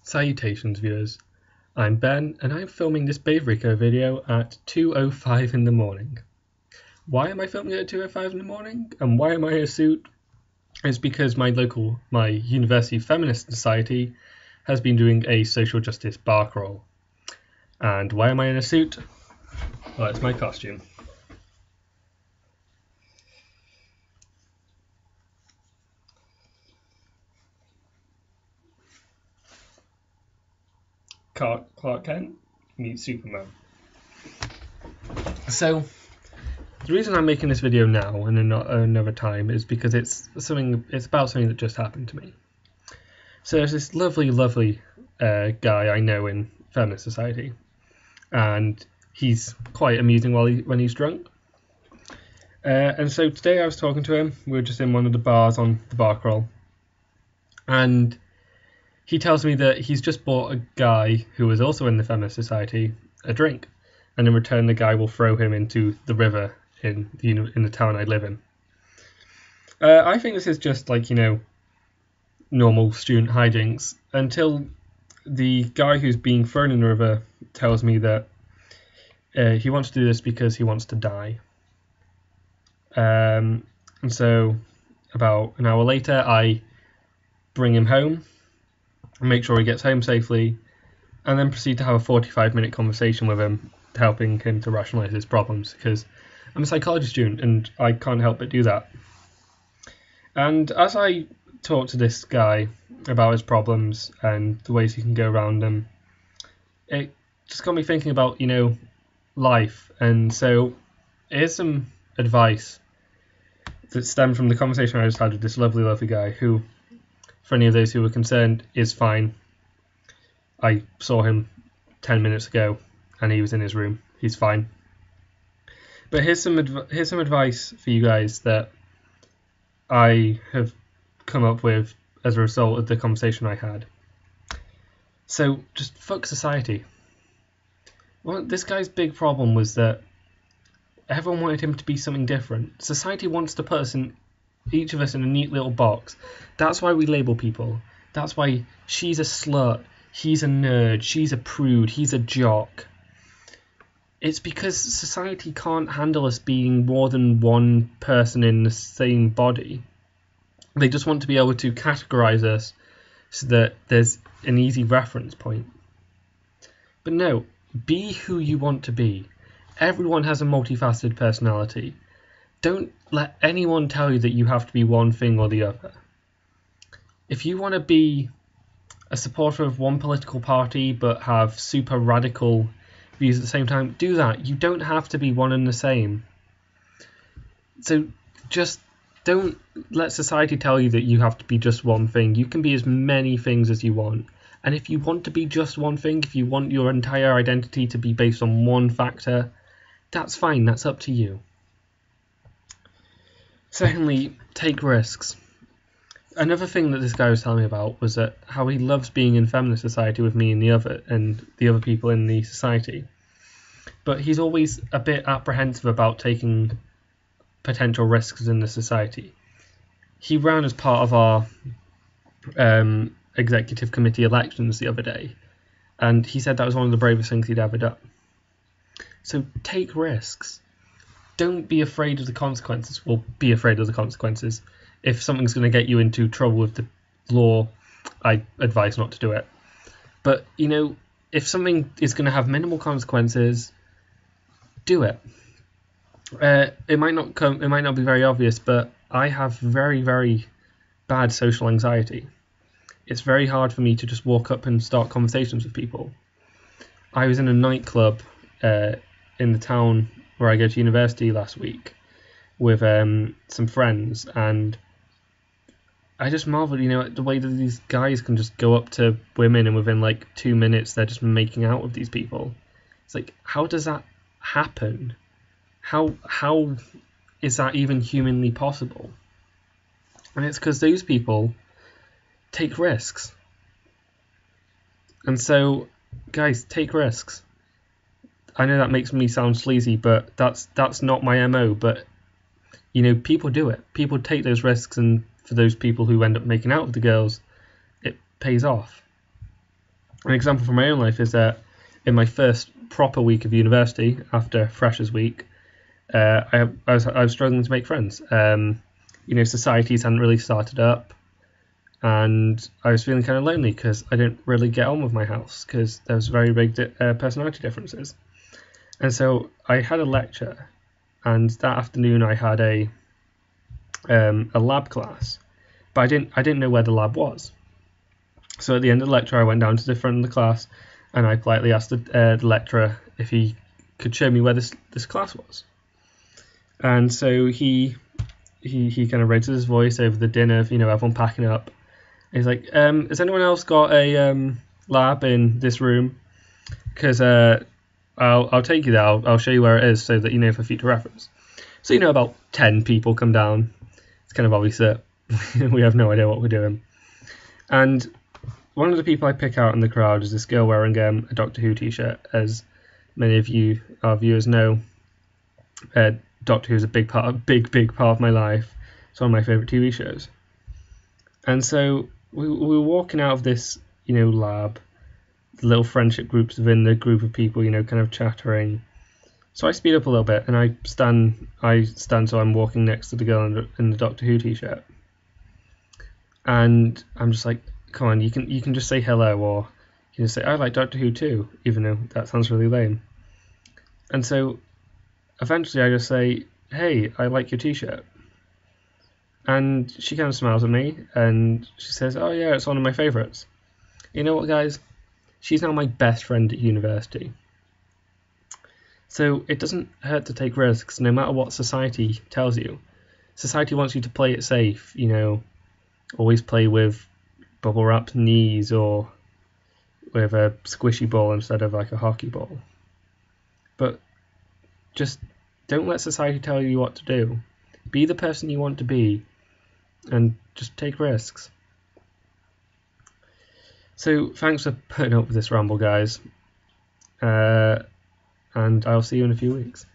Salutations viewers, I'm Ben and I'm filming this Bavrico video at 2:05 in the morning. Why am I filming it at 2:05 in the morning and why am I in a suit? It's because my university feminist society has been doing a social justice bar crawl. And why am I in a suit? Well, it's my costume. Clark Kent meets Superman. So, the reason I'm making this video now and not another time is because it's about something that just happened to me. So there's this lovely guy I know in feminist society, and he's quite amusing when he's drunk. And so today I was talking to him. We were just in one of the bars on the bar crawl, and he tells me that he's just bought a guy who is also in the feminist society a drink, and in return the guy will throw him into the river in the town I live in. I think this is just normal student hijinks until the guy who's being thrown in the river tells me that he wants to do this because he wants to die. And so about an hour later I bring him home, make sure he gets home safely, and then proceed to have a 45-minute conversation with him, helping him to rationalise his problems, because I'm a psychology student and I can't help but do that. And as I talk to this guy about his problems and the ways he can go around them, it just got me thinking about, life. And so here's some advice that stemmed from the conversation I just had with this lovely guy who, for any of those who were concerned, is fine. I saw him 10 minutes ago and he was in his room. He's fine. But here's some advice for you guys that I have come up with as a result of the conversation I had. So just fuck society. Well, this guy's big problem was that everyone wanted him to be something different. Society wants to put each of us in a neat little box. That's why we label people. That's why she's a slut, he's a nerd, she's a prude, he's a jock. It's because society can't handle us being more than one person in the same body. They just want to be able to categorize us so that there's an easy reference point. But no, be who you want to be. Everyone has a multifaceted personality. Don't let anyone tell you that you have to be one thing or the other. If you want to be a supporter of one political party but have super radical views at the same time, do that. You don't have to be one and the same. So just don't let society tell you that you have to be just one thing. You can be as many things as you want. And if you want to be just one thing, if you want your entire identity to be based on one factor, that's fine. That's up to you. Secondly, take risks. Another thing that this guy was telling me about was that how he loves being in feminist society with me and the other people in the society. But he's always a bit apprehensive about taking potential risks in the society. He ran as part of our executive committee elections the other day, and he said that was one of the bravest things he'd ever done. So take risks. Don't be afraid of the consequences. Well, be afraid of the consequences. If something's going to get you into trouble with the law, I advise not to do it. But, if something is going to have minimal consequences, do it. It might not be very obvious, but I have very, very bad social anxiety. It's very hard for me to just walk up and start conversations with people. I was in a nightclub in the town where I go to university last week with some friends, and I just marveled, at the way that these guys can just go up to women and within 2 minutes they're just making out with these people. It's like, how does that happen? How is that even humanly possible? And it's because those people take risks. And so, guys, take risks. I know that makes me sound sleazy, but that's not my MO. But people do it. People take those risks, and for those people who end up making out with the girls, it pays off. An example from my own life is that in my first proper week of university, after Freshers Week, I was struggling to make friends. Societies hadn't really started up, and I was feeling kind of lonely because I didn't really get on with my house because there was very big personality differences. And so I had a lecture, and that afternoon I had a lab class, but I didn't know where the lab was. So at the end of the lecture, I went down to the front of the class, and I politely asked the lecturer if he could show me where this class was. And so he kind of raised his voice over the din of everyone packing up. And he's like, has anyone else got a lab in this room? Because I'll take you there. I'll show you where it is so that you know for future reference. So about 10 people come down. It's kind of obvious that we have no idea what we're doing. And one of the people I pick out in the crowd is this girl wearing a Doctor Who t-shirt. As many of you, our viewers, know, Doctor Who is a big part of my life. It's one of my favourite TV shows. And so we were walking out of this, lab, little friendship groups within the group of people, kind of chattering. So I speed up a little bit, and I stand so I'm walking next to the girl in the Doctor Who t-shirt. And I'm just like, come on, you can just say hello, or you can just say, I like Doctor Who too, even though that sounds really lame. And so eventually I just say, hey, I like your t-shirt. And she kind of smiles at me, and she says, oh yeah, it's one of my favourites. You know what, guys? She's now my best friend at university. So it doesn't hurt to take risks, no matter what society tells you. Society wants you to play it safe, always play with bubble wrapped knees or with a squishy ball instead of like a hockey ball. But just don't let society tell you what to do. Be the person you want to be and just take risks. So thanks for putting up with this ramble, guys. And I'll see you in a few weeks.